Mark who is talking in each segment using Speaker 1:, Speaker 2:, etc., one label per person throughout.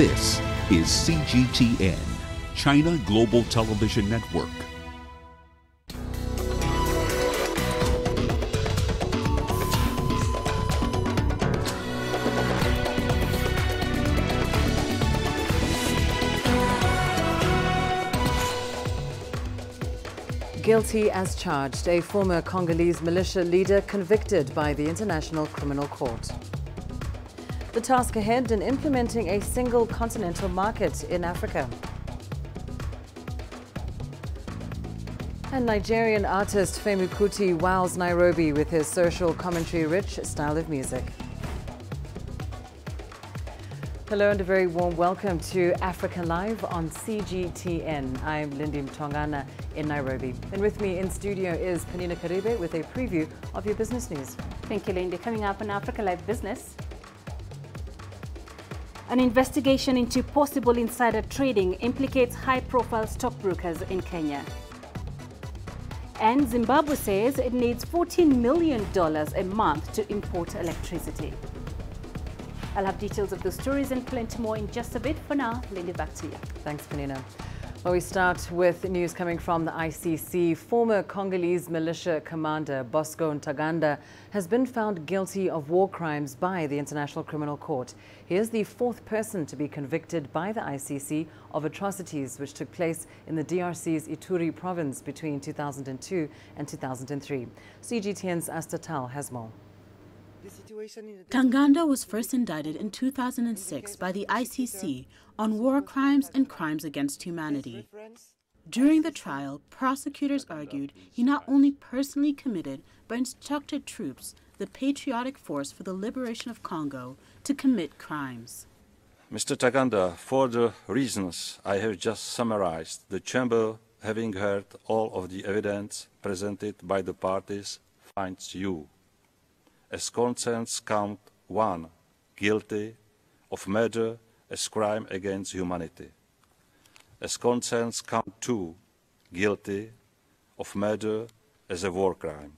Speaker 1: This is CGTN, China Global Television Network.
Speaker 2: Guilty as charged, a former Congolese militia leader convicted by the International Criminal Court. The task ahead in implementing a single continental market in Africa. And Nigerian artist Femi Kuti wows Nairobi with his social commentary-rich style of music. Hello and a very warm welcome to Africa Live on CGTN. I'm Lindy Mtongana in Nairobi. And with me in studio is Panina Karibe with a preview of your business news.
Speaker 3: Thank you, Lindy. Coming up on Africa Live Business. An investigation into possible insider trading implicates high-profile stockbrokers in Kenya. And Zimbabwe says it needs $14 million a month to import electricity. I'll have details of those stories and plenty more in just a bit. For now, Lindy, back to you.
Speaker 2: Thanks, Panina. Well, we start with news coming from the ICC. Former Congolese militia commander Bosco Ntaganda has been found guilty of war crimes by the International Criminal Court. He is the fourth person to be convicted by the ICC of atrocities which took place in the DRC's Ituri province between 2002 and 2003. CGTN's Asta Tal has more.
Speaker 4: Ntaganda was first indicted in 2006 by the ICC on war crimes and crimes against humanity. During the trial, prosecutors argued he not only personally committed but instructed troops, the Patriotic Force for the Liberation of Congo, to commit crimes.
Speaker 5: Mr. Ntaganda, for the reasons I have just summarized, the Chamber, having heard all of the evidence presented by the parties, finds you, as concerns count 1, guilty of murder as crime against humanity. As concerns count 2, guilty of murder as a war crime.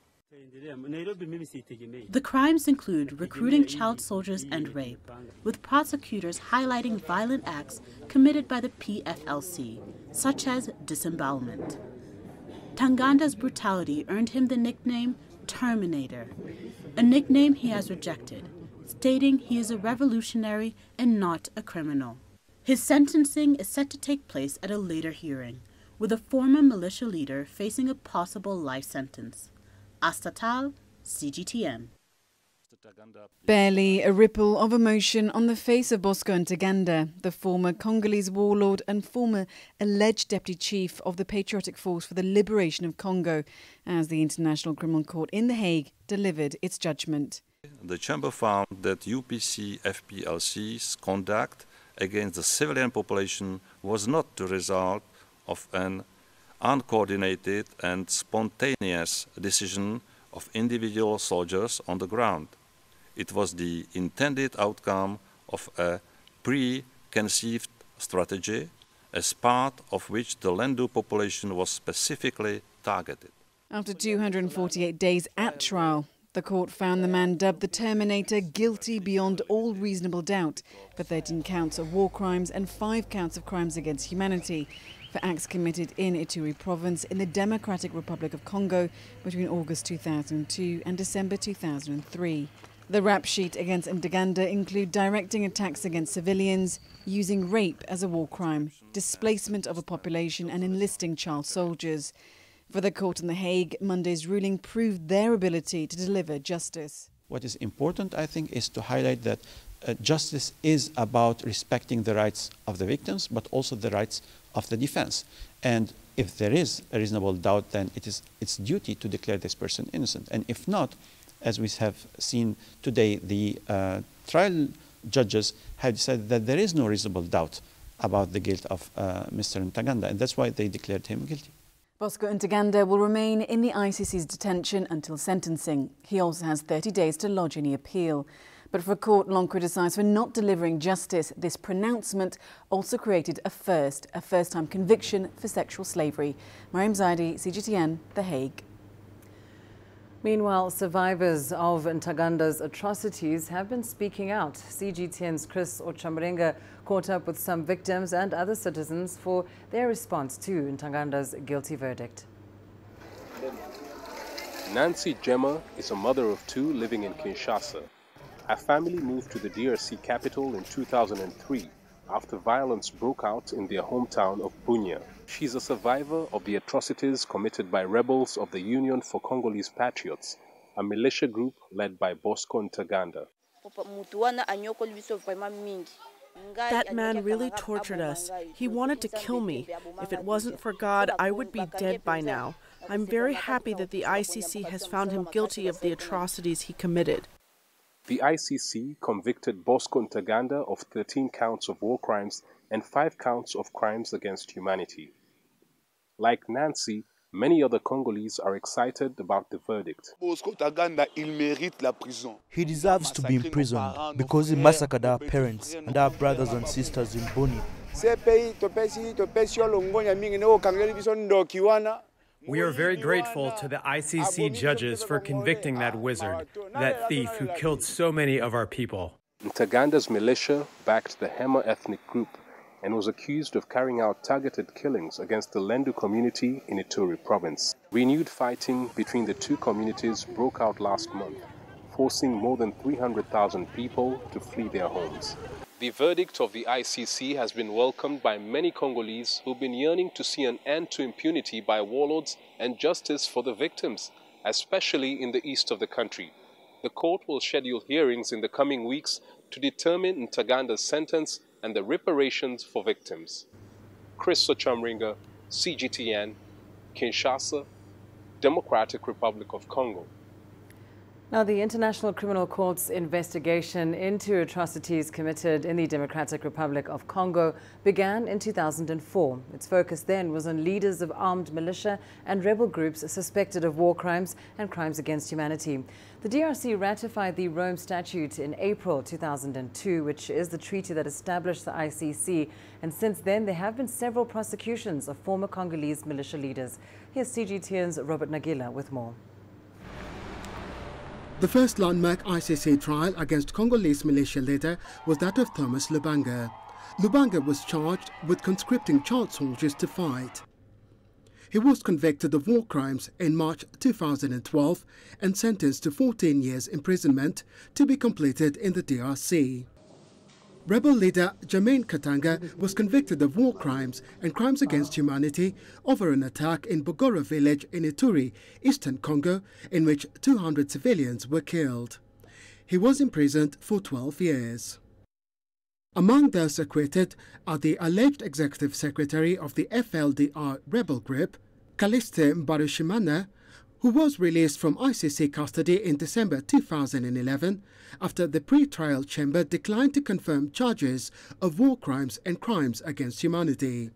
Speaker 4: The crimes include recruiting child soldiers and rape, with prosecutors highlighting violent acts committed by the PFLC, such as disembowelment. Ntaganda's brutality earned him the nickname Terminator, a nickname he has rejected, stating he is a revolutionary and not a criminal. His sentencing is set to take place at a later hearing, with a former militia leader facing a possible life sentence. Asta Tal, CGTN.
Speaker 6: Barely a ripple of emotion on the face of Bosco Ntaganda, the former Congolese warlord and former alleged deputy chief of the Patriotic Force for the Liberation of Congo, as the International Criminal Court in The Hague delivered its judgment.
Speaker 5: The Chamber found that UPC-FPLC's conduct against the civilian population was not the result of an uncoordinated and spontaneous decision of individual soldiers on the ground. It was the intended outcome of a preconceived strategy, as part of which the Lendu population was specifically targeted.
Speaker 6: After 248 days at trial, the court found the man dubbed the Terminator guilty beyond all reasonable doubt for 13 counts of war crimes and 5 counts of crimes against humanity for acts committed in Ituri province in the Democratic Republic of Congo between August 2002 and December 2003. The rap sheet against Ntaganda include directing attacks against civilians, using rape as a war crime, displacement of a population and enlisting child soldiers. For the court in The Hague, Monday's ruling proved their ability to deliver justice.
Speaker 7: What is important, I think, is to highlight that justice is about respecting the rights of the victims, but also the rights of the defense. And if there is a reasonable doubt, then it is its duty to declare this person innocent. And if not, as we have seen today, the trial judges have decided that there is no reasonable doubt about the guilt of Mr. Ntaganda, and that's why they declared him guilty.
Speaker 6: Bosco Ntaganda will remain in the ICC's detention until sentencing. He also has 30 days to lodge any appeal. But for a court long criticised for not delivering justice, this pronouncement also created a first-time conviction for sexual slavery. Mariam Zaidi, CGTN, The Hague.
Speaker 2: Meanwhile, survivors of Ntaganda's atrocities have been speaking out. CGTN's Chris Ochamrenga caught up with some victims and other citizens for their response to Ntaganda's guilty verdict.
Speaker 8: Nancy Gemma is a mother of two living in Kinshasa. Her family moved to the DRC capital in 2003 after violence broke out in their hometown of Bunia. She's a survivor of the atrocities committed by rebels of the Union for Congolese Patriots, a militia group led by Bosco Ntaganda.
Speaker 9: That man really tortured us. He wanted to kill me. If it wasn't for God, I would be dead by now. I'm very happy that the ICC has found him guilty of the atrocities he committed.
Speaker 8: The ICC convicted Bosco Ntaganda of 13 counts of war crimes and 5 counts of crimes against humanity. Like Nancy, many other Congolese are excited about the verdict.
Speaker 10: He deserves to be imprisoned because he massacred our parents and our brothers and sisters in Boni.
Speaker 11: We are very grateful to the ICC judges for convicting that wizard, that thief who killed so many of our people.
Speaker 8: Ntaganda's militia backed the Hema ethnic group and was accused of carrying out targeted killings against the Lendu community in Ituri province. Renewed fighting between the two communities broke out last month, forcing more than 300,000 people to flee their homes. The verdict of the ICC has been welcomed by many Congolese who've been yearning to see an end to impunity by warlords and justice for the victims, especially in the east of the country. The court will schedule hearings in the coming weeks to determine Ntaganda's sentence and the reparations for victims. Chris Ochamrenga, CGTN, Kinshasa, Democratic Republic of Congo.
Speaker 2: Now, the International Criminal Court's investigation into atrocities committed in the Democratic Republic of Congo began in 2004. Its focus then was on leaders of armed militia and rebel groups suspected of war crimes and crimes against humanity. The DRC ratified the Rome Statute in April 2002, which is the treaty that established the ICC. And since then, there have been several prosecutions of former Congolese militia leaders. Here's CGTN's Robert Nagila with more.
Speaker 12: The first landmark ICC trial against Congolese militia leader was that of Thomas Lubanga. Lubanga was charged with conscripting child soldiers to fight. He was convicted of war crimes in March 2012 and sentenced to 14 years imprisonment to be completed in the DRC. Rebel leader Jermaine Katanga was convicted of war crimes and crimes against humanity over an attack in Bogora village in Ituri, eastern Congo, in which 200 civilians were killed. He was imprisoned for 12 years. Among those acquitted are the alleged executive secretary of the FLDR rebel group, Kaliste Mbarushimana, who was released from ICC custody in December 2011 after the pre-trial chamber declined to confirm charges of war crimes and crimes against humanity.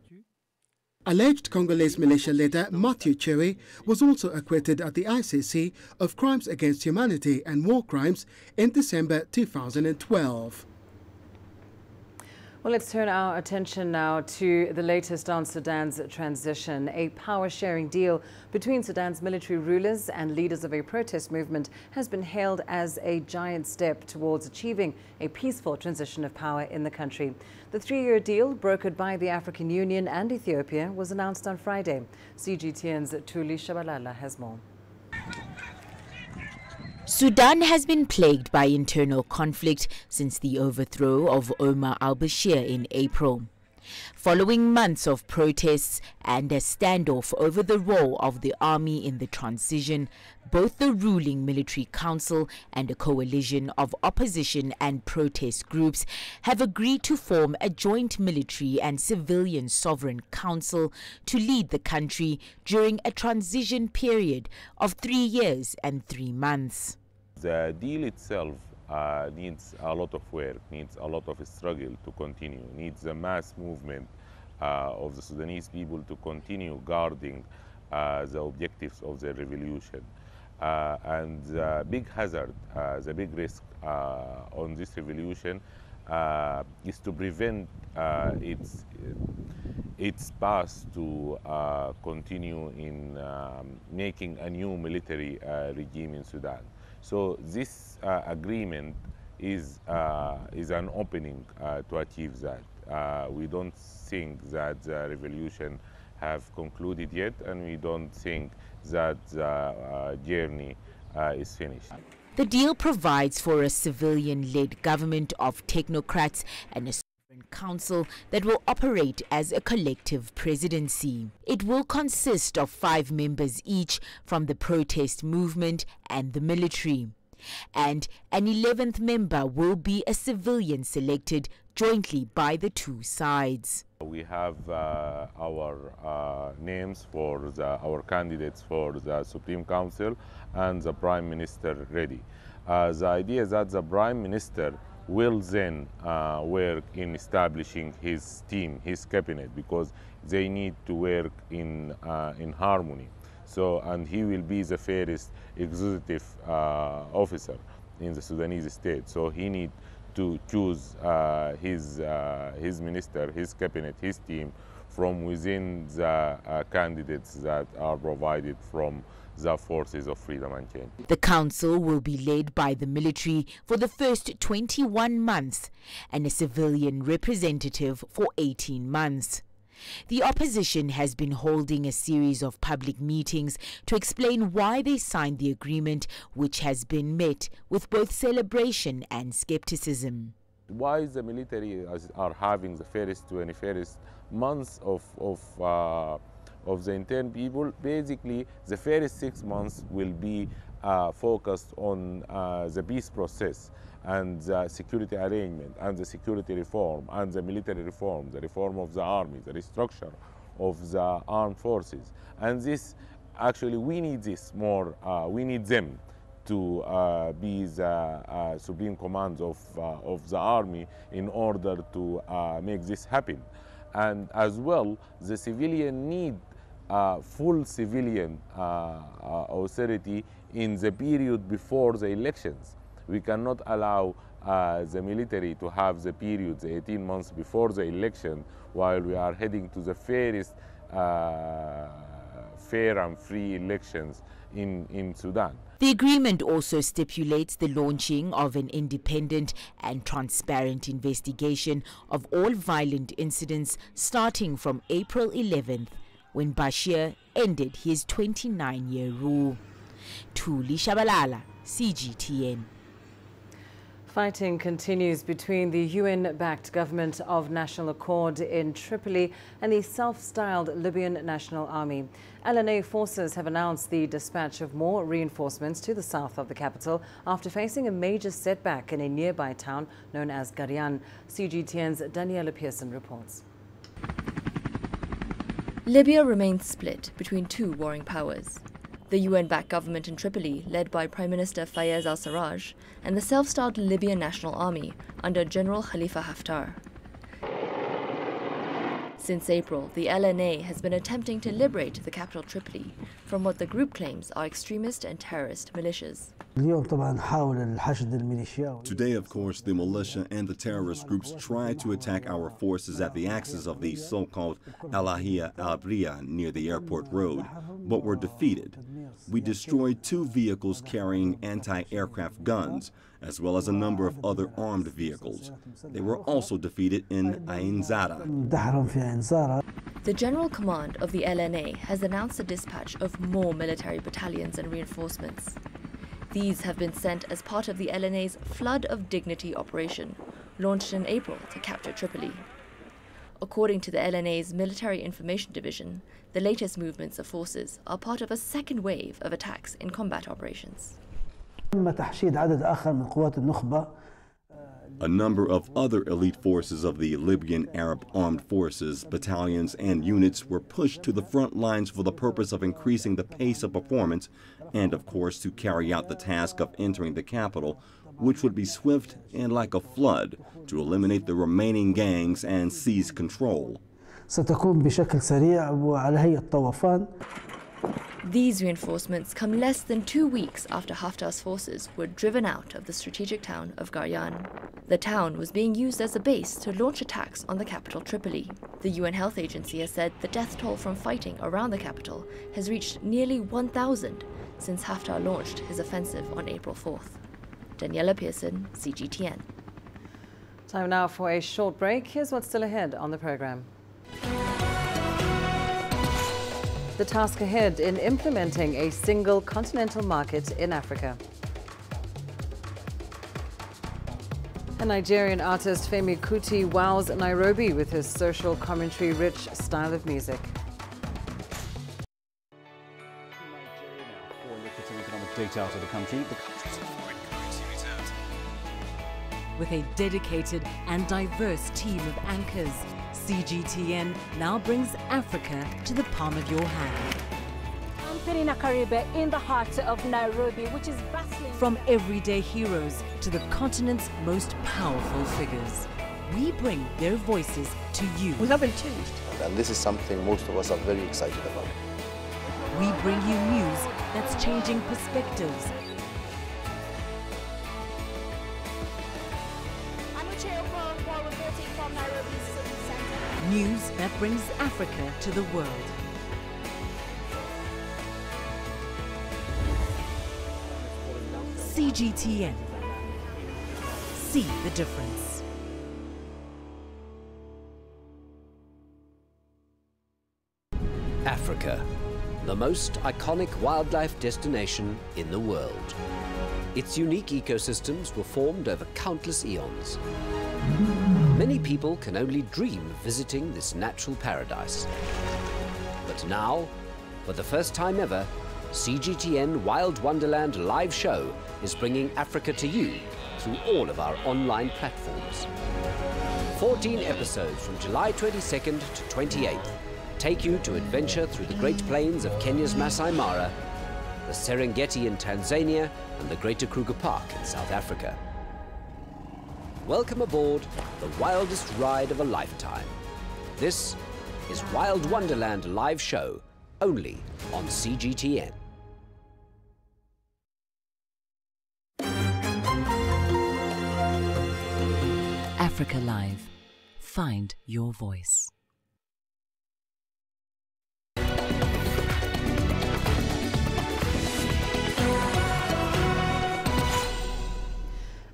Speaker 12: Alleged Congolese militia leader Mathieu Chewe was also acquitted at the ICC of crimes against humanity and war crimes in December 2012.
Speaker 2: Well, let's turn our attention now to the latest on Sudan's transition. A power-sharing deal between Sudan's military rulers and leaders of a protest movement has been hailed as a giant step towards achieving a peaceful transition of power in the country. The 3-year deal, brokered by the African Union and Ethiopia, was announced on Friday. CGTN's Tuli Shabalala has more.
Speaker 13: Sudan has been plagued by internal conflict since the overthrow of Omar al-Bashir in April. Following months of protests and a standoff over the role of the army in the transition, both the ruling military council and a coalition of opposition and protest groups have agreed to form a joint military and civilian sovereign council to lead the country during a transition period of 3 years and 3 months.
Speaker 14: The deal itself needs a lot of work, needs a lot of struggle to continue, needs a mass movement of the Sudanese people to continue guarding the objectives of the revolution. And the big hazard, the big risk on this revolution is to prevent its path to continue in making a new military regime in Sudan. So this agreement is an opening to achieve that. We don't think that the revolution have concluded yet, and we don't think that the journey is finished.
Speaker 13: The deal provides for a civilian-led government of technocrats and a sovereign council that will operate as a collective presidency. It will consist of 5 members each from the protest movement and the military. And an 11th member will be a civilian selected jointly by the two sides.
Speaker 14: We have our names for our candidates for the Supreme Council and the Prime Minister ready. The idea is that the Prime Minister will then work in establishing his team, his cabinet, because they need to work in harmony. So, and he will be the first executive officer in the Sudanese state. So he needs to choose his minister, his cabinet, his team from within the candidates that are provided from the forces of freedom and change.
Speaker 13: The council will be led by the military for the first 21 months and a civilian representative for 18 months. The opposition has been holding a series of public meetings to explain why they signed the agreement, which has been met with both celebration and skepticism.
Speaker 14: Why the military are having the first 21st months of the intern people? Basically, the first 6 months will be focused on the peace process and the security arrangement and the security reform and the military reform, the reform of the army, the restructure of the armed forces. And this, actually, we need this more, we need them to be the supreme command of the army in order to make this happen. And as well, the civilian need full civilian authority in the period before the elections. We cannot allow the military to have the period, the 18 months before the election, while we are heading to the fairest, fair and free elections in Sudan.
Speaker 13: The agreement also stipulates the launching of an independent and transparent investigation of all violent incidents starting from April 11th, when Bashir ended his 29-year rule. Thuli Shabalala, CGTN.
Speaker 2: Fighting continues between the UN-backed Government of National Accord in Tripoli and the self-styled Libyan National Army. LNA forces have announced the dispatch of more reinforcements to the south of the capital after facing a major setback in a nearby town known as Garian. CGTN's Daniela Pearson reports.
Speaker 15: Libya remains split between two warring powers. The UN-backed government in Tripoli, led by Prime Minister Fayez al-Sarraj, and the self-styled Libyan National Army under General Khalifa Haftar. Since April, the LNA has been attempting to liberate the capital Tripoli from what the group claims are extremist and terrorist militias.
Speaker 16: Today, of course, the militia and the terrorist groups tried to attack our forces at the axis of the so-called Alahia al-Bria near the airport road, but were defeated. We destroyed 2 vehicles carrying anti-aircraft guns, as well as a number of other armed vehicles. They were also defeated in Ain Zara.
Speaker 15: The General Command of the LNA has announced the dispatch of more military battalions and reinforcements. These have been sent as part of the LNA's Flood of Dignity operation, launched in April to capture Tripoli. According to the LNA's Military Information Division, the latest movements of forces are part of a second wave of attacks in combat operations.
Speaker 16: A number of other elite forces of the Libyan Arab Armed Forces, battalions and units were pushed to the front lines for the purpose of increasing the pace of performance and, of course, to carry out the task of entering the capital, which would be swift and like a flood to eliminate the remaining gangs and seize control.
Speaker 15: These reinforcements come less than 2 weeks after Haftar's forces were driven out of the strategic town of Garian. The town was being used as a base to launch attacks on the capital Tripoli. The UN Health Agency has said the death toll from fighting around the capital has reached nearly 1,000 since Haftar launched his offensive on April 4th. Daniela Pearson, CGTN.
Speaker 2: Time now for a short break. Here's what's still ahead on the program. The task ahead in implementing a single continental market in Africa. And Nigerian artist Femi Kuti wows Nairobi with his social commentary-rich style of music.
Speaker 17: Data out of the country. The country's foreign currency reserves.
Speaker 2: With a dedicated and diverse team of anchors, CGTN now brings Africa to the palm of your hand.
Speaker 3: I'm Perina Karibe in the heart of Nairobi, which is bustling.
Speaker 2: From everyday heroes to the continent's most powerful figures, we bring their voices to you.
Speaker 18: We haven't changed, and this is something most of us are very excited about.
Speaker 2: We bring you news that's changing perspectives. News that brings Africa to the world. CGTN. See the difference.
Speaker 19: Africa, the most iconic wildlife destination in the world. Its unique ecosystems were formed over countless eons. Many people can only dream of visiting this natural paradise. But now, for the first time ever, CGTN Wild Wonderland live show is bringing Africa to you through all of our online platforms. 14 episodes from July 22nd to 28th take you to adventure through the Great Plains of Kenya's Masai Mara, the Serengeti in Tanzania, and the Greater Kruger Park in South Africa. Welcome aboard the wildest ride of a lifetime. This is Wild Wonderland live show, only on CGTN.
Speaker 2: Africa Live. Find your voice.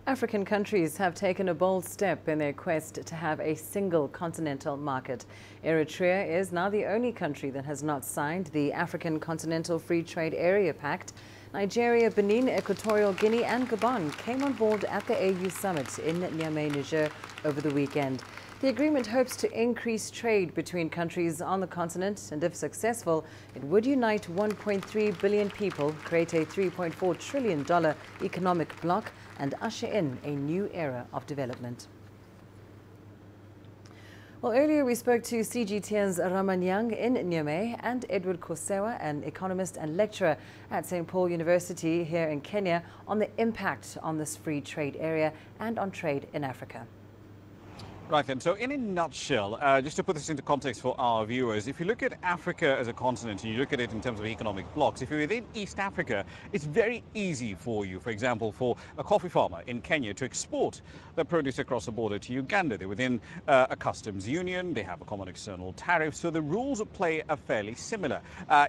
Speaker 2: African countries have taken a bold step in their quest to have a single continental market. Eritrea is now the only country that has not signed the African Continental Free Trade Area Pact. Nigeria, Benin, Equatorial Guinea and Gabon came on board at the AU summit in Niamey, Niger over the weekend. The agreement hopes to increase trade between countries on the continent, and if successful, it would unite 1.3 billion people, create a $3.4 trillion economic bloc, and usher in a new era of development. Well, earlier we spoke to CGTN's Ramanyang in Niamey and Edward Kosewa, an economist and lecturer at St. Paul University here in Kenya, on the impact on this free trade area and on trade in Africa.
Speaker 17: Right then, so in a nutshell, just to put this into context for our viewers, if you look at Africa as a continent and you look at it in terms of economic blocks, if you're within East Africa, it's very easy for you, for example, for a coffee farmer in Kenya to export their produce across the border to Uganda. They're within a customs union, they have a common external tariff, so the rules of play are fairly similar.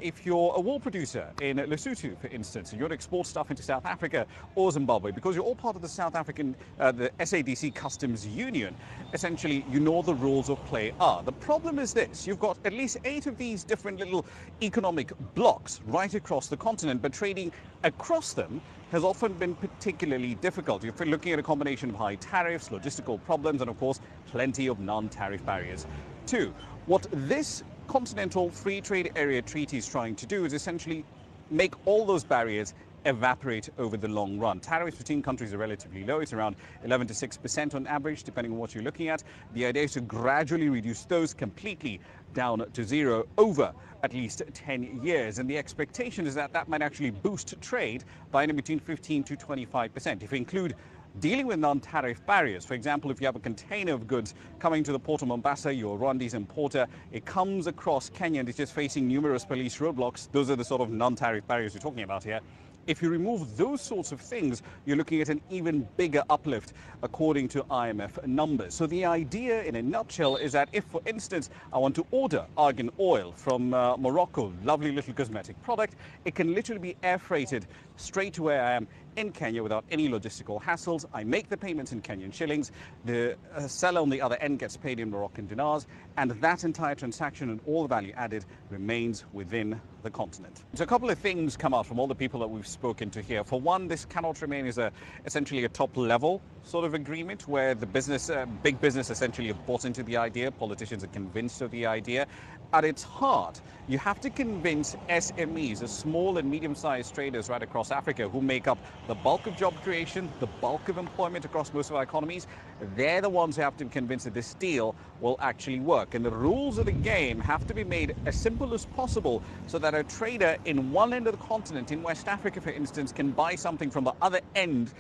Speaker 17: If you're a wool producer in Lesotho, for instance, and you want to export stuff into South Africa or Zimbabwe, because you're all part of the South African, the SADC customs union, essentially you know the rules of play are. The problem is this: you've got at least 8 of these different little economic blocks right across the continent, but trading across them has often been particularly difficult. You're looking at a combination of high tariffs, logistical problems, and of course plenty of non-tariff barriers. 2, what this Continental Free Trade Area Treaty is trying to do is essentially make all those barriers evaporate over the long run. Tariffs between countries are relatively low. It's around 11 to 6% on average, depending on what you're looking at. The idea is to gradually reduce those completely down to zero over at least 10 years. And the expectation is that that might actually boost trade by between 15 to 25%. If you include dealing with non-tariff barriers, for example, if you have a container of goods coming to the port of Mombasa, you're Rwanda's importer, it comes across Kenya and it's just facing numerous police roadblocks. Those are the sort of non-tariff barriers we're talking about here. If you remove those sorts of things, you're looking at an even bigger uplift, according to IMF numbers. So the idea, in a nutshell, is that if, for instance, I want to order argan oil from Morocco, lovely little cosmetic product, it can literally be air freighted straight to where I am in Kenya without any logistical hassles. I make the payments in Kenyan shillings, the seller on the other end gets paid in Moroccan dinars, and that entire transaction and all the value added remains within the continent. So a couple of things come out from all the people that we've spoken to here. For one, this cannot remain as essentially a top-level sort of agreement where the business, big business essentially have bought into the idea, politicians are convinced of the idea. At its heart, you have to convince SMEs, the small and medium-sized traders right across Africa who make up the bulk of job creation, the bulk of employment across most of our economies. They're the ones who have to be convinced that this deal will actually work. And the rules of the game have to be made as simple as possible so that a trader in one end of the continent, in West Africa, for instance, can buy something from the other end,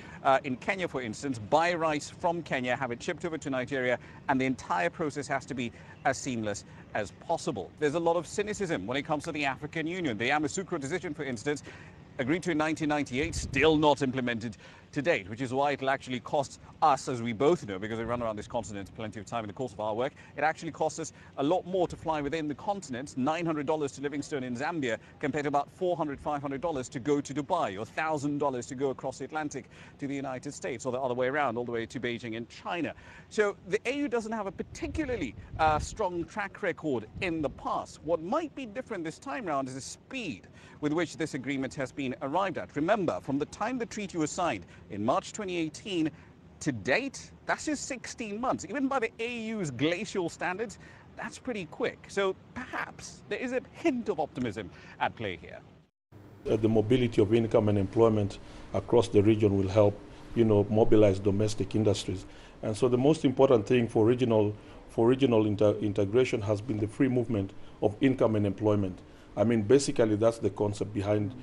Speaker 17: in Kenya, for instance, buy rice from Kenya, have it shipped over to Nigeria, and the entire process has to be as seamless as possible. There's a lot of cynicism when it comes to the African Union. The Yamoussoukro decision, for instance, agreed to in 1998, still not implemented to date, which is why it'll actually cost us, as we both know, because we run around this continent plenty of time in the course of our work, it actually costs us a lot more to fly within the continent, $900 to Livingstone in Zambia, compared to about $400, $500 to go to Dubai, or $1,000 to go across the Atlantic to the United States, or the other way around, all the way to Beijing and China. So the AU doesn't have a particularly strong track record in the past. What might be different this time around is the speed with which this agreement has been arrived at. Remember, from the time the treaty was signed in March 2018 to date, that's just 16 months. Even by the AU's glacial standards, that's pretty quick. So perhaps there is a hint of optimism at play here.
Speaker 20: The mobility of income and employment across the region will help, mobilize domestic industries. And so the most important thing for regional integration has been the free movement of income and employment. I mean, basically, that's the concept behind,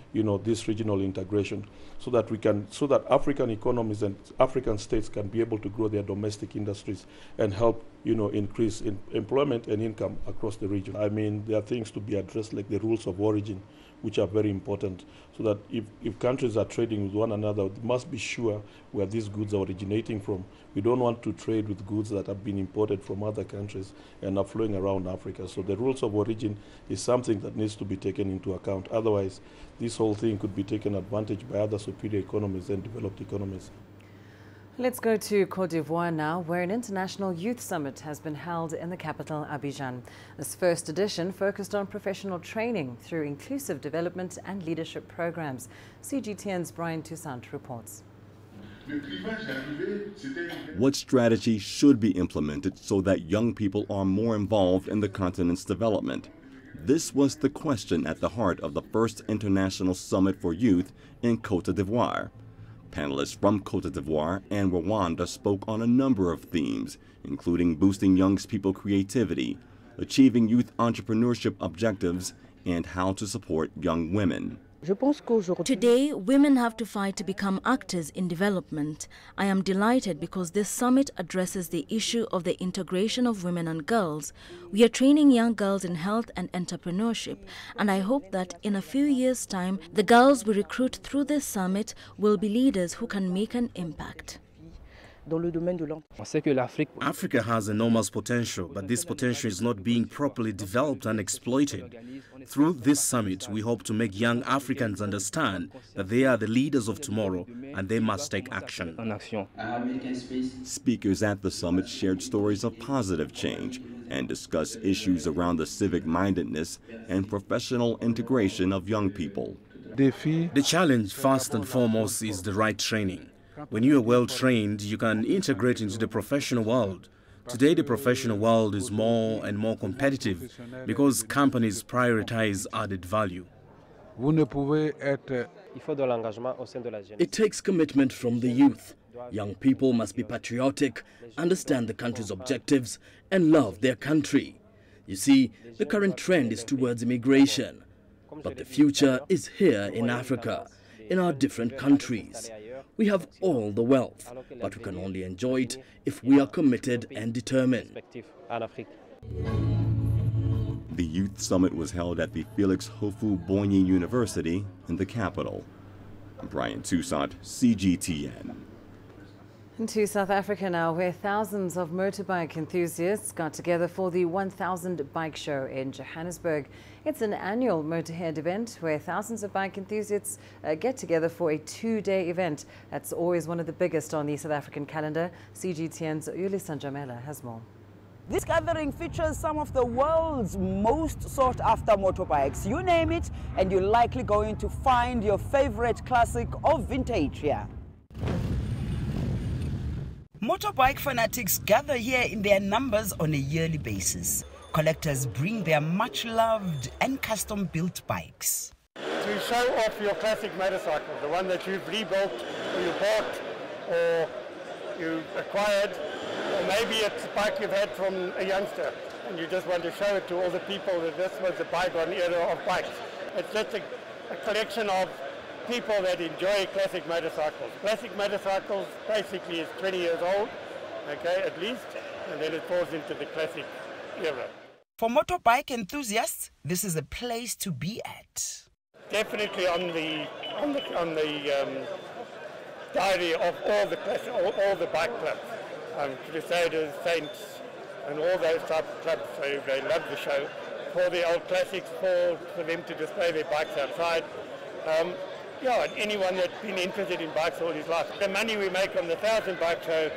Speaker 20: this regional integration, so that African economies and African states can be able to grow their domestic industries and help, increase employment and income across the region. I mean, there are things to be addressed, like the rules of origin, which are very important, so that if countries are trading with one another, they must be sure where these goods are originating from. We don't want to trade with goods that have been imported from other countries and are flowing around Africa. So the rules of origin is something that needs to be taken into account. Otherwise, this whole thing could be taken advantage by other superior economies and developed economies.
Speaker 2: Let's go to Côte d'Ivoire now, where an international youth summit has been held in the capital, Abidjan. This first edition focused on professional training through inclusive development and leadership programs. CGTN's Brian Toussaint reports.
Speaker 16: What strategy should be implemented so that young people are more involved in the continent's development? This was the question at the heart of the first International Summit for Youth in Côte d'Ivoire. Panelists from Côte d'Ivoire and Rwanda spoke on a number of themes, including boosting young people's creativity, achieving youth entrepreneurship objectives, and how to support young women.
Speaker 21: Today, women have to fight to become actors in development. I am delighted because this summit addresses the issue of the integration of women and girls. We are training young girls in health and entrepreneurship, and I hope that in a few years' time, the girls we recruit through this summit will be leaders who can make an impact.
Speaker 22: Africa has enormous potential, but this potential is not being properly developed and exploited. Through this summit, we hope to make young Africans understand that they are the leaders of tomorrow and they must take action.
Speaker 16: Speakers at the summit shared stories of positive change and discussed issues around the civic-mindedness and professional integration of young people.
Speaker 22: The challenge, first and foremost, is the right training. When you are well trained, you can integrate into the professional world. Today, the professional world is more and more competitive because companies prioritize added value. It takes commitment from the youth. Young people must be patriotic, understand the country's objectives, and love their country. You see, the current trend is towards immigration. But the future is here in Africa, in our different countries. We have all the wealth, but we can only enjoy it if we are committed and determined.
Speaker 16: The Youth Summit was held at the Felix Houphouët-Boigny University in the capital. Brian Toussaint, CGTN.
Speaker 2: To South Africa now, where thousands of motorbike enthusiasts got together for the 1000 Bike Show in Johannesburg. It's an annual Motorhead event where thousands of bike enthusiasts get together for a 2-day event. That's always one of the biggest on the South African calendar. CGTN's Yulisa Njamela has more.
Speaker 1: This gathering features some of the world's most sought-after motorbikes. You name it, and you're likely going to find your favorite classic or vintage here. Motorbike fanatics gather here in their numbers on a yearly basis. Collectors bring their much-loved and custom-built bikes.
Speaker 4: To show off your classic motorcycle, the one that you've rebuilt or you bought or you acquired, or maybe it's a bike you've had from a youngster and you just want to show it to all the people that this was the bygone era of bikes. It's just a collection of people that enjoy classic motorcycles. Classic motorcycles basically is 20 years old, okay, at least, and then it falls into the classic era.
Speaker 1: For motorbike enthusiasts, this is a place to be at.
Speaker 4: Definitely on the diary of all the bike clubs, Crusaders, Saints, and all those type of clubs. So they love the show for the old classics, for them to display their bikes outside. Yeah, and anyone that's been interested in bikes all his life. The money we make on the 1000 Bike Show,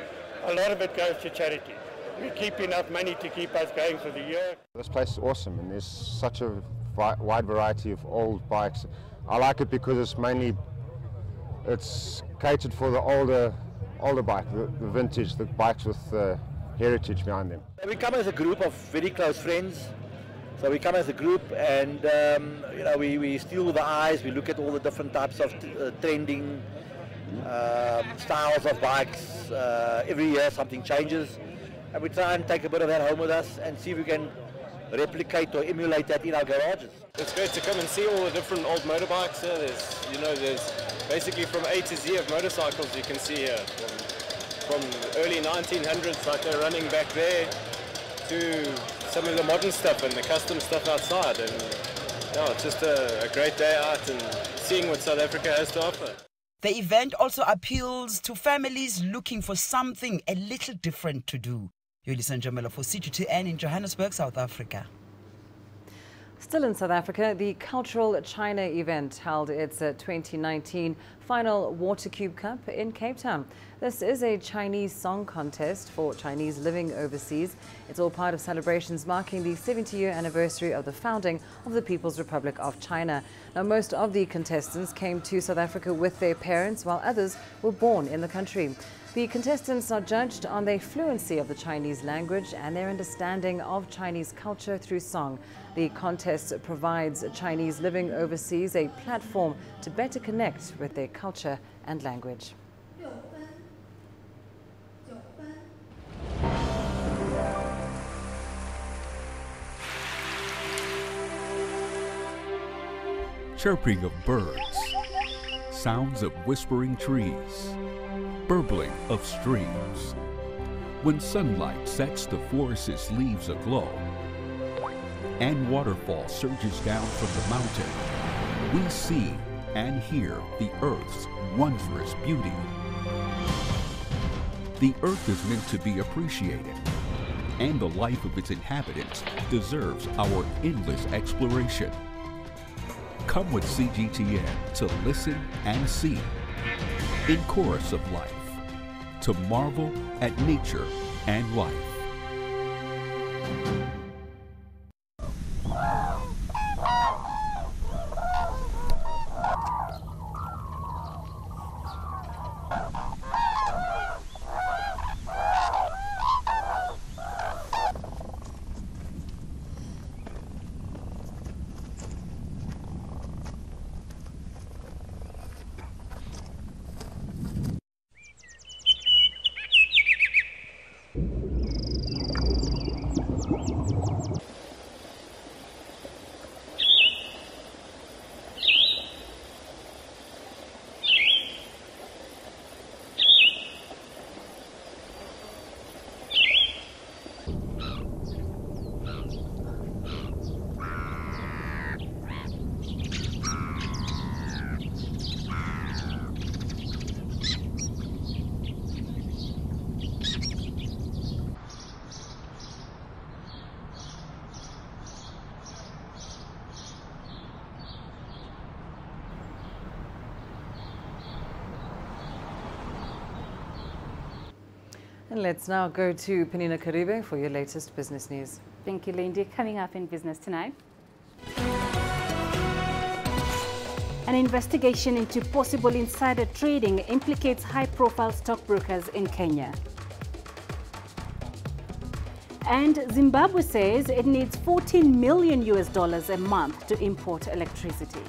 Speaker 4: a lot of it goes to charity. We keep enough money to keep us going for the year.
Speaker 23: This place is awesome, and there's such a wide variety of old bikes. I like it because it's catered for the older bike, the vintage, the bikes with heritage behind them.
Speaker 24: We come as a group of very close friends. So we come as a group, and you know, we steal with the eyes. We look at all the different types of trending styles of bikes. Every year something changes, and we try and take a bit of that home with us and see if we can replicate or emulate that in our garages.
Speaker 25: It's great to come and see all the different old motorbikes here. There's basically from A to Z of motorcycles you can see here, from early 1900s, like they're running back there, to some of the modern stuff and the custom stuff outside. And yeah, it's just a great day out and seeing what South Africa has to offer.
Speaker 1: The event also appeals to families looking for something a little different to do. Yulisa Njamela for CGTN in Johannesburg, South Africa.
Speaker 2: Still in South Africa, the Cultural China event held its 2019 final Water Cube Cup in Cape Town. This is a Chinese song contest for Chinese living overseas. It's all part of celebrations marking the 70-year anniversary of the founding of the People's Republic of China. Now, most of the contestants came to South Africa with their parents, while others were born in the country. The contestants are judged on their fluency of the Chinese language and their understanding of Chinese culture through song. The contest provides Chinese living overseas a platform to better connect with their culture and language.
Speaker 26: Chirping of birds, sounds of whispering trees, burbling of streams. When sunlight sets the forest's leaves aglow and waterfall surges down from the mountain, we see and hear the Earth's wondrous beauty. The Earth is meant to be appreciated, and the life of its inhabitants deserves our endless exploration. Come with CGTN to listen and see, in chorus of life, to marvel at nature and life.
Speaker 2: And let's now go to Penina Karibe for your latest business news.
Speaker 3: Thank you, Lindy. Coming up in business tonight, an investigation into possible insider trading implicates high-profile stockbrokers in Kenya. And Zimbabwe says it needs $14 million a month to import electricity.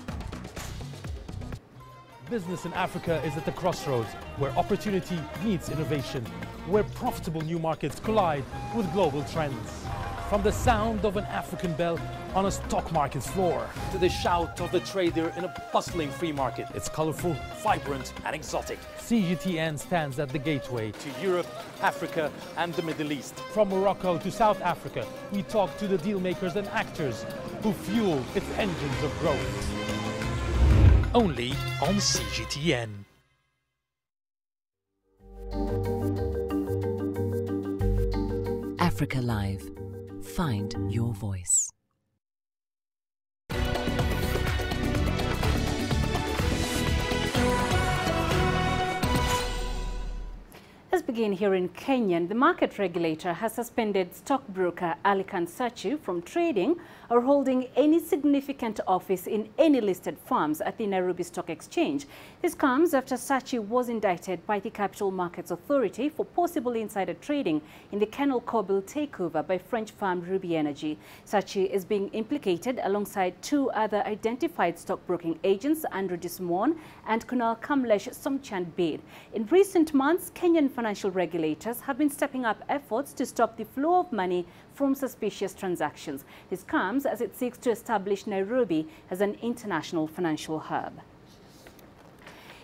Speaker 5: Business in Africa is at the crossroads, where opportunity meets innovation, where profitable new markets collide with global trends. From the sound of an African bell on a stock market's floor to the shout of the trader in a bustling free market. It's colorful, vibrant, and exotic. CGTN stands at the gateway to Europe, Africa, and the Middle East. From Morocco to South Africa, we talk to the deal makers and actors who fuel its engines of growth. Only on CGTN.
Speaker 6: Africa Live. Find your voice.
Speaker 3: Let's begin here in Kenya. The market regulator has suspended stockbroker Alikan Sachi from trading or holding any significant office in any listed firms at the Nairobi Stock Exchange. This comes after Sachi was indicted by the Capital Markets Authority for possible insider trading in the Canal Corbill takeover by French firm Ruby Energy. Sachi is being implicated alongside two other identified stockbroking agents, Andrew Dismon and Kunal Kamlesh Somchand Bed. In recent months, Kenyan financial regulators have been stepping up efforts to stop the flow of money from suspicious transactions. This comes as it seeks to establish Nairobi as an international financial hub.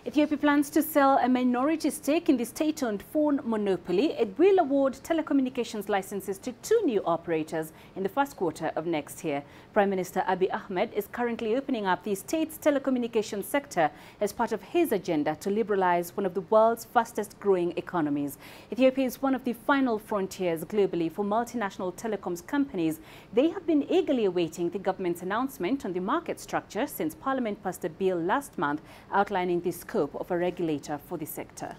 Speaker 3: Ethiopia plans to sell a minority stake in the state-owned phone monopoly. It will award telecommunications licenses to two new operators in the first quarter of next year. Prime Minister Abiy Ahmed is currently opening up the state's telecommunications sector as part of his agenda to liberalize one of the world's fastest-growing economies. Ethiopia is one of the final frontiers globally for multinational telecoms companies. They have been eagerly awaiting the government's announcement on the market structure since Parliament passed a bill last month outlining the scope of a regulator for the sector.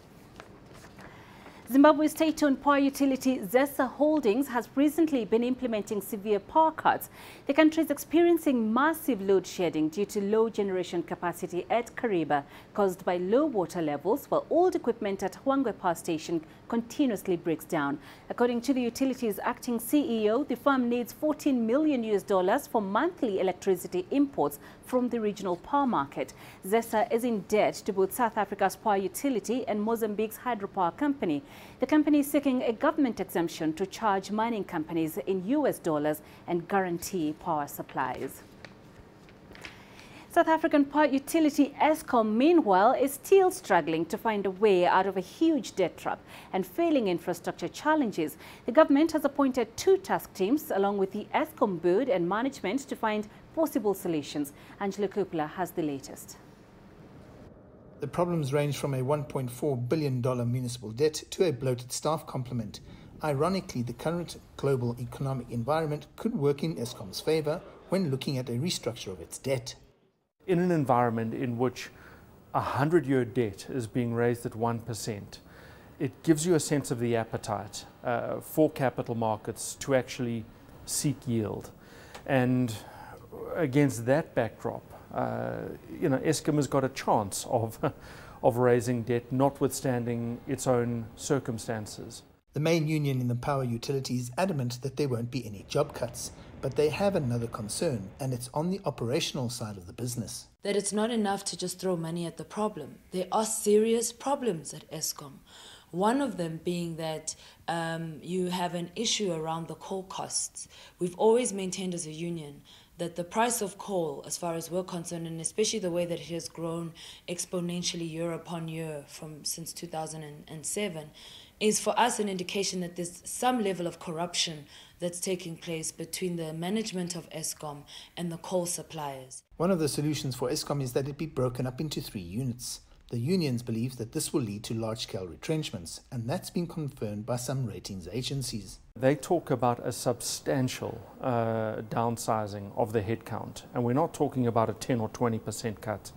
Speaker 3: Zimbabwe's state-owned power utility ZESA Holdings has recently been implementing severe power cuts. The country is experiencing massive load shedding due to low generation capacity at Kariba, caused by low water levels, while old equipment at Hwangwe Power Station continuously breaks down. According to the utility's acting CEO, the firm needs $14 million for monthly electricity imports from the regional power market. ZESA is in debt to both South Africa's power utility and Mozambique's hydropower company. The company is seeking a government exemption to charge mining companies in US dollars and guarantee power supplies. South African power utility Eskom, meanwhile, is still struggling to find a way out of a huge debt trap and failing infrastructure challenges. The government has appointed two task teams along with the Eskom board and management to find possible solutions. Angela Kupla has the latest.
Speaker 7: The problems range from a $1.4 billion municipal debt to a bloated staff complement. Ironically, the current global economic environment could work in Eskom's favor when looking at a restructure of its debt.
Speaker 9: In an environment in which a 100-year debt is being raised at 1%, it gives you a sense of the appetite for capital markets to actually seek yield. And against that backdrop, Eskom has got a chance of raising debt, notwithstanding its own circumstances.
Speaker 7: The main union in the power utility is adamant that there won't be any job cuts, but they have another concern, and it's on the operational side of the business.
Speaker 10: That it's not enough to just throw money at the problem. There are serious problems at Eskom. One of them being that you have an issue around the coal costs. We've always maintained as a union that the price of coal, as far as we're concerned, and especially the way that it has grown exponentially year upon year since 2007, is for us an indication that there's some level of corruption that's taking place between the management of Eskom and the coal suppliers.
Speaker 7: One of the solutions for Eskom is that it be broken up into 3 units. The unions believe that this will lead to large-scale retrenchments, and that's been confirmed by some ratings agencies.
Speaker 9: They talk about a substantial downsizing of the headcount, and we're not talking about a 10 or 20% cut.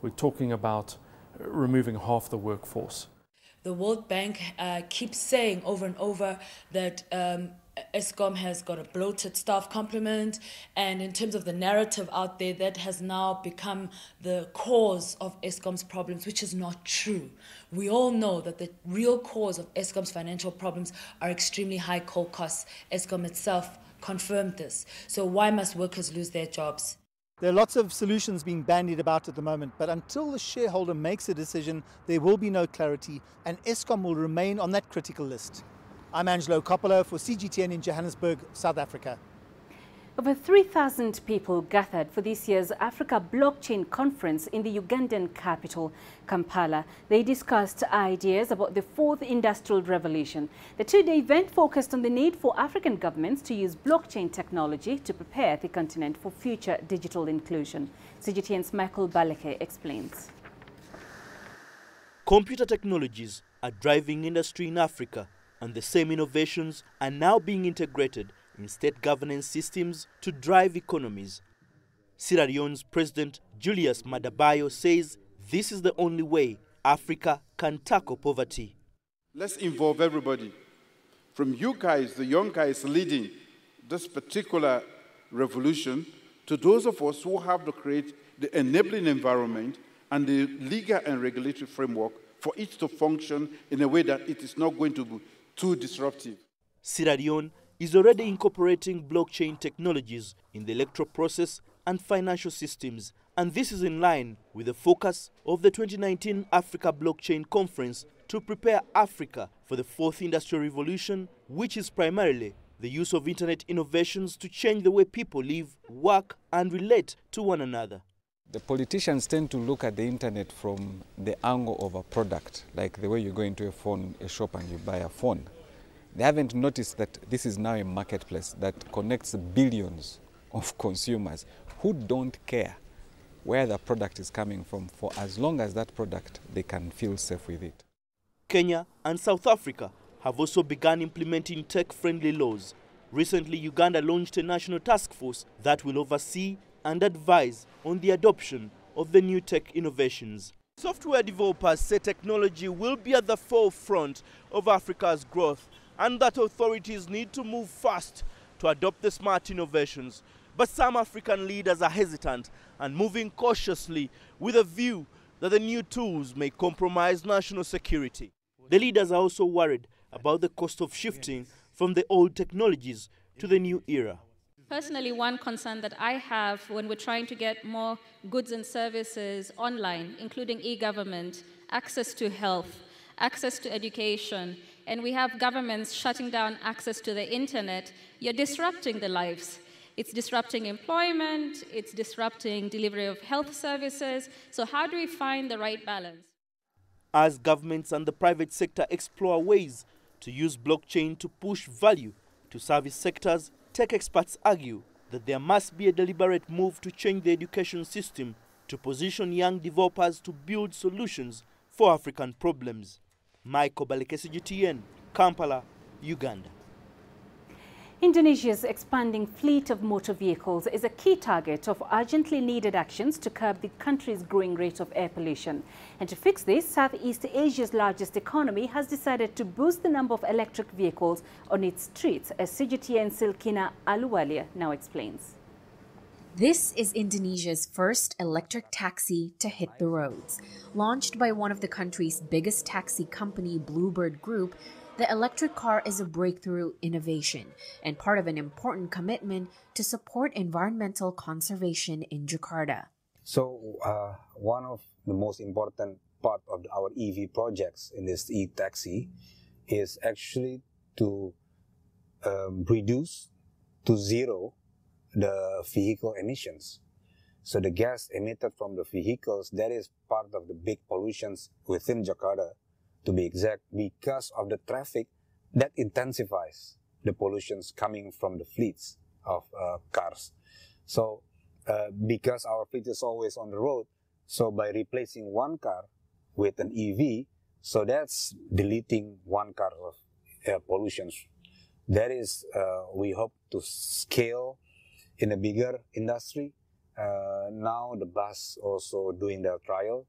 Speaker 9: We're talking about removing half the workforce.
Speaker 10: The World Bank keeps saying over and over that Eskom has got a bloated staff complement, and in terms of the narrative out there, that has now become the cause of Eskom's problems, which is not true. We all know that the real cause of Eskom's financial problems are extremely high coal costs. Eskom itself confirmed this. So why must workers lose their jobs?
Speaker 8: There are lots of solutions being bandied about at the moment, but until the shareholder makes a decision, there will be no clarity, and Eskom will remain on that critical list. I'm Angelo Coppola for CGTN in Johannesburg, South Africa.
Speaker 3: Over 3,000 people gathered for this year's Africa Blockchain Conference in the Ugandan capital, Kampala. They discussed ideas about the fourth industrial revolution. The two-day event focused on the need for African governments to use blockchain technology to prepare the continent for future digital inclusion. CGTN's Michael Baleke explains.
Speaker 11: Computer technologies are driving industry in Africa, and the same innovations are now being integrated in state governance systems to drive economies. Sierra Leone's President Julius Madabayo says this is the only way Africa can tackle poverty.
Speaker 12: Let's involve everybody, from you guys, the young guys leading this particular revolution, to those of us who have to create the enabling environment and the legal and regulatory framework for it to function in a way that it is not going to be too disruptive.
Speaker 11: Sierra Leone is already incorporating blockchain technologies in the electoral process and financial systems, and this is in line with the focus of the 2019 Africa Blockchain Conference to prepare Africa for the fourth industrial revolution, which is primarily the use of internet innovations to change the way people live, work, and relate to one another.
Speaker 13: The politicians tend to look at the internet from the angle of a product, like the way you go into a shop and you buy a phone. They haven't noticed that this is now a marketplace that connects billions of consumers who don't care where the product is coming from, for as long as that product, they can feel safe with it.
Speaker 11: Kenya and South Africa have also begun implementing tech-friendly laws. Recently, Uganda launched a national task force that will oversee and advise on the adoption of the new tech innovations. Software developers say technology will be at the forefront of Africa's growth, and that authorities need to move fast to adopt the smart innovations. But some African leaders are hesitant and moving cautiously with a view that the new tools may compromise national security. The leaders are also worried about the cost of shifting from the old technologies to the new era.
Speaker 14: Personally, one concern that I have when we're trying to get more goods and services online, including e-government, access to health, access to education, and we have governments shutting down access to the internet, you're disrupting the lives. It's disrupting employment, it's disrupting delivery of health services. So how do we find the right balance?
Speaker 11: As governments and the private sector explore ways to use blockchain to push value to service sectors, tech experts argue that there must be a deliberate move to change the education system to position young developers to build solutions for African problems. Michael Baleke, CGTN, Kampala, Uganda.
Speaker 3: Indonesia's expanding fleet of motor vehicles is a key target of urgently needed actions to curb the country's growing rate of air pollution. And to fix this, Southeast Asia's largest economy has decided to boost the number of electric vehicles on its streets, as CGTN Silkina Aluwalia now explains.
Speaker 15: This is Indonesia's first electric taxi to hit the roads. Launched by one of the country's biggest taxi company, Bluebird Group, the electric car is a breakthrough innovation and part of an important commitment to support environmental conservation in Jakarta.
Speaker 27: So one of the most important part of our EV projects in this e-taxi is actually to reduce to zero the vehicle emissions. So the gas emitted from the vehicles, that is part of the big pollutions within Jakarta, to be exact, because of the traffic that intensifies the pollutions coming from the fleets of cars. So because our fleet is always on the road, so by replacing one car with an EV, so that's deleting one car of air pollutions. That is, we hope to scale in a bigger industry. Now the bus also doing their trial.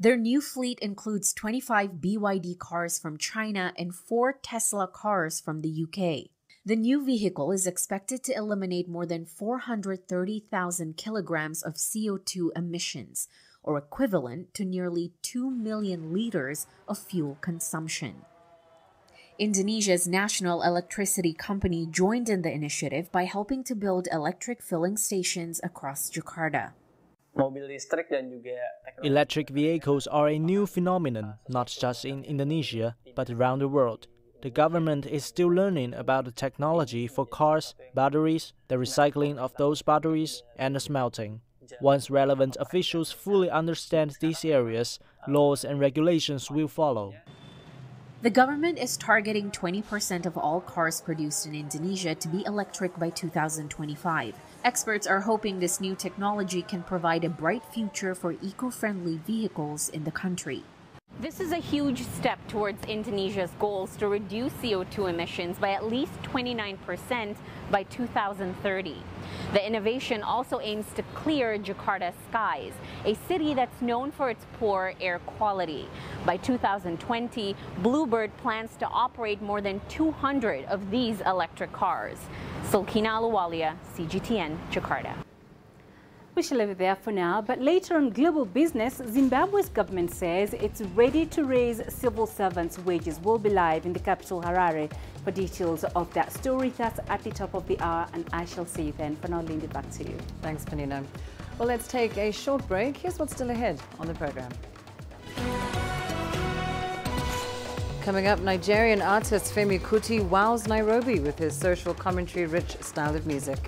Speaker 15: Their new fleet includes 25 BYD cars from China and 4 Tesla cars from the UK. The new vehicle is expected to eliminate more than 430,000 kilograms of CO2 emissions, or equivalent to nearly 2 million liters of fuel consumption. Indonesia's national electricity company joined in the initiative by helping to build electric filling stations across Jakarta.
Speaker 16: Electric vehicles are a new phenomenon, not just in Indonesia, but around the world. The government is still learning about the technology for cars, batteries, the recycling of those batteries, and the smelting. Once relevant officials fully understand these areas, laws and regulations will follow.
Speaker 15: The government is targeting 20% of all cars produced in Indonesia to be electric by 2025. Experts are hoping this new technology can provide a bright future for eco-friendly vehicles in the country.
Speaker 17: This is a huge step towards Indonesia's goals to reduce CO2 emissions by at least 29% by 2030. The innovation also aims to clear Jakarta's skies, a city that's known for its poor air quality. By 2020, Bluebird plans to operate more than 200 of these electric cars. Sulkina Aluwalia, CGTN, Jakarta.
Speaker 3: We shall leave it there for now, but later on Global Business, Zimbabwe's government says it's ready to raise civil servants' wages. We'll be live in the capital, Harare, for details of that story. That's at the top of the hour, and I shall see you then. For now, Lindy, back to you.
Speaker 2: Thanks, Panina. Well, let's take a short break. Here's what's still ahead on the program. Coming up, Nigerian artist Femi Kuti wows Nairobi with his social commentary-rich style of music.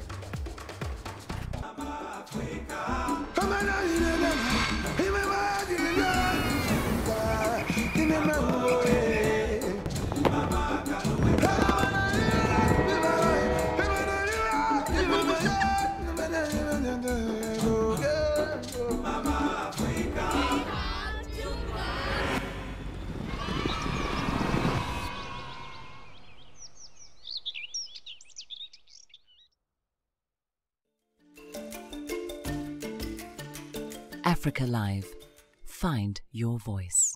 Speaker 6: Africa Live. Find your voice.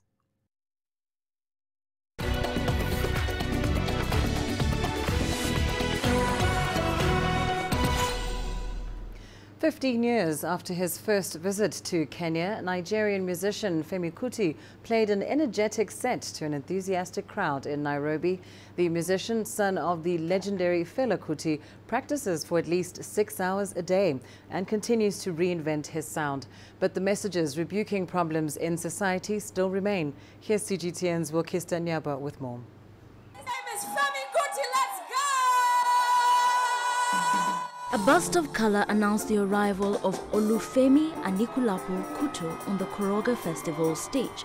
Speaker 2: 15 years after his first visit to Kenya, Nigerian musician Femi Kuti played an energetic set to an enthusiastic crowd in Nairobi. The musician, son of the legendary Fela Kuti, practices for at least 6 hours a day and continues to reinvent his sound. But the messages rebuking problems in society still remain. Here's CGTN's Wokista Nyaba with more.
Speaker 18: His name is Femi Kuti. Let's go!
Speaker 19: A burst of color announced the arrival of Olufemi Anikulapo Kuto on the Koroga Festival stage,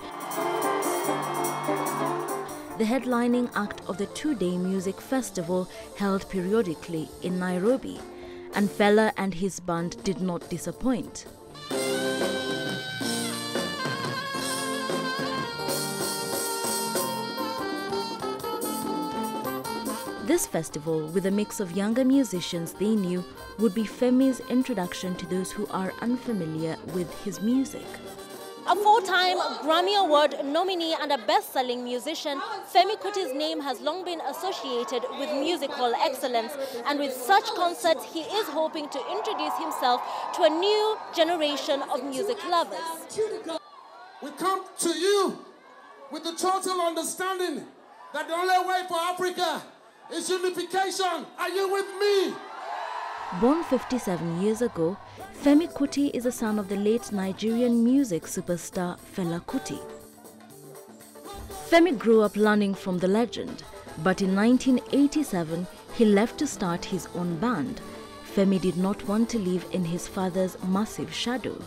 Speaker 19: the headlining act of the two-day music festival held periodically in Nairobi, and Fela and his band did not disappoint. This festival, with a mix of younger musicians they knew, would be Femi's introduction to those who are unfamiliar with his music.
Speaker 20: A four-time Grammy Award nominee and a best-selling musician, Femi Kuti's name has long been associated with musical excellence, and with such concerts he is hoping to introduce himself to a new generation of music lovers.
Speaker 21: We come to you with the total understanding that the only way for Africa is unification. Are you with me?
Speaker 19: Born 57 years ago, Femi Kuti is the son of the late Nigerian music superstar Fela Kuti. Femi grew up learning from the legend, but in 1987 he left to start his own band. Femi did not want to live in his father's massive shadow.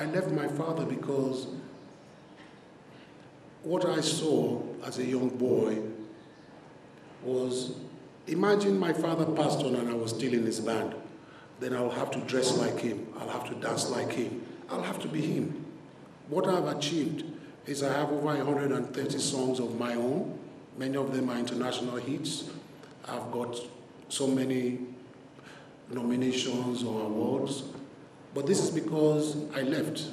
Speaker 21: I left my father because what I saw as a young boy was, imagine my father passed on and I was still in his band. Then I'll have to dress like him, I'll have to dance like him, I'll have to be him. What I've achieved is I have over 130 songs of my own. Many of them are international hits. I've got so many nominations or awards. But this is because I left.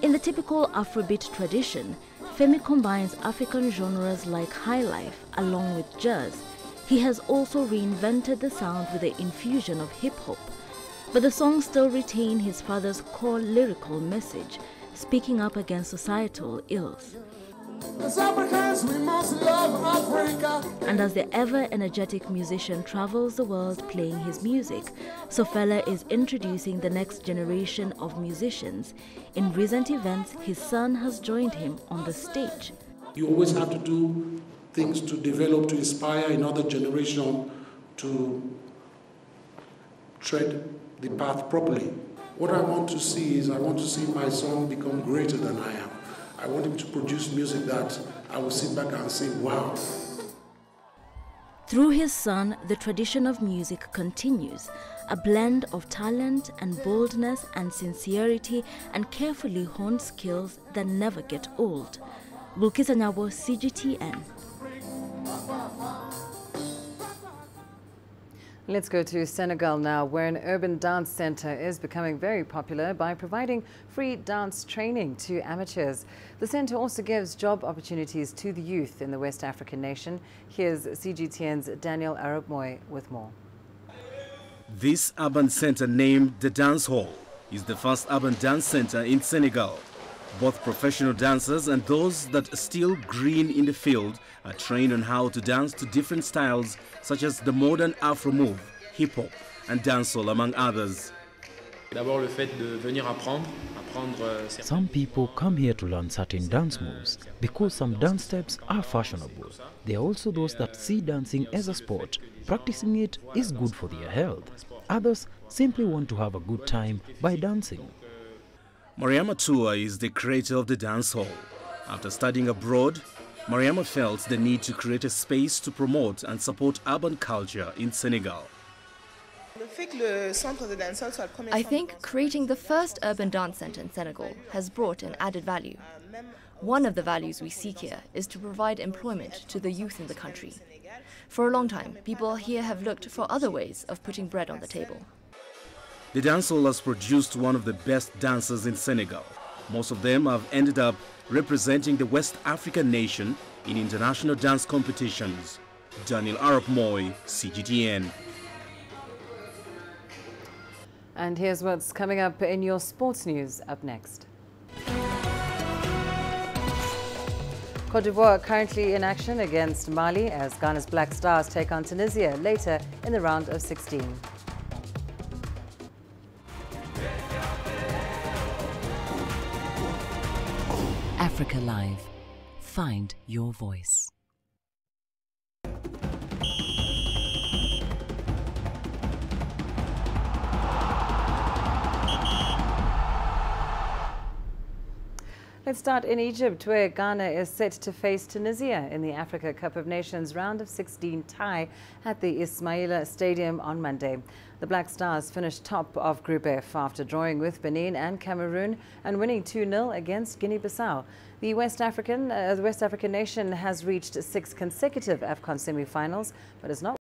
Speaker 19: In the typical Afrobeat tradition, Femi combines African genres like highlife along with jazz. He has also reinvented the sound with the infusion of hip-hop. But the songs still retain his father's core lyrical message, speaking up against societal ills.
Speaker 18: As Africans, we must love Africa.
Speaker 19: And as the ever-energetic musician travels the world playing his music, Sofela is introducing the next generation of musicians. In recent events, his son has joined him on the stage.
Speaker 21: You always have to do things to develop, to inspire another generation to tread the path properly. What I want to see is, I want to see my son become greater than I am. I want him to produce music that I will sit back and say, wow.
Speaker 19: Through his son, the tradition of music continues, a blend of talent and boldness and sincerity and carefully honed skills that never get old. Bulkisa Nyabo, CGTN.
Speaker 2: Let's go to Senegal now, where an urban dance center is becoming very popular by providing free dance training to amateurs. The center also gives job opportunities to the youth in the West African nation. Here's CGTN's Daniel Arabmoy with more.
Speaker 1: This urban center, named the Dance Hall, is the first urban dance center in Senegal. Both professional dancers and those that are still green in the field are trained on how to dance to different styles such as the modern Afro move, hip-hop and dancehall, among others.
Speaker 4: Some people come here to learn certain dance moves because some dance steps are fashionable. There are also those that see dancing as a sport. Practicing it is good for their health. Others simply want to have a good time by dancing.
Speaker 1: Mariama Tua is the creator of the dance hall. After studying abroad, Mariama felt the need to create a space to promote and support urban culture in Senegal.
Speaker 22: I think creating the first urban dance center in Senegal has brought an added value. One of the values we seek here is to provide employment to the youth in the country. For a long time, people here have looked for other ways of putting bread on the table.
Speaker 1: The dance hall has produced one of the best dancers in Senegal. Most of them have ended up representing the West African nation in international dance competitions. Daniel Arabmoy, CGTN.
Speaker 2: And here's what's coming up in your sports news up next. Côte d'Ivoire currently in action against Mali as Ghana's Black Stars take on Tunisia later in the round of 16.
Speaker 6: Africa Live. Find your voice.
Speaker 2: Let's start in Egypt, where Ghana is set to face Tunisia in the Africa Cup of Nations round of 16 tie at the Ismaila Stadium on Monday. The Black Stars finished top of Group F after drawing with Benin and Cameroon and winning 2-0 against Guinea-Bissau. The West African nation has reached 6 consecutive AFCON semi-finals, but has not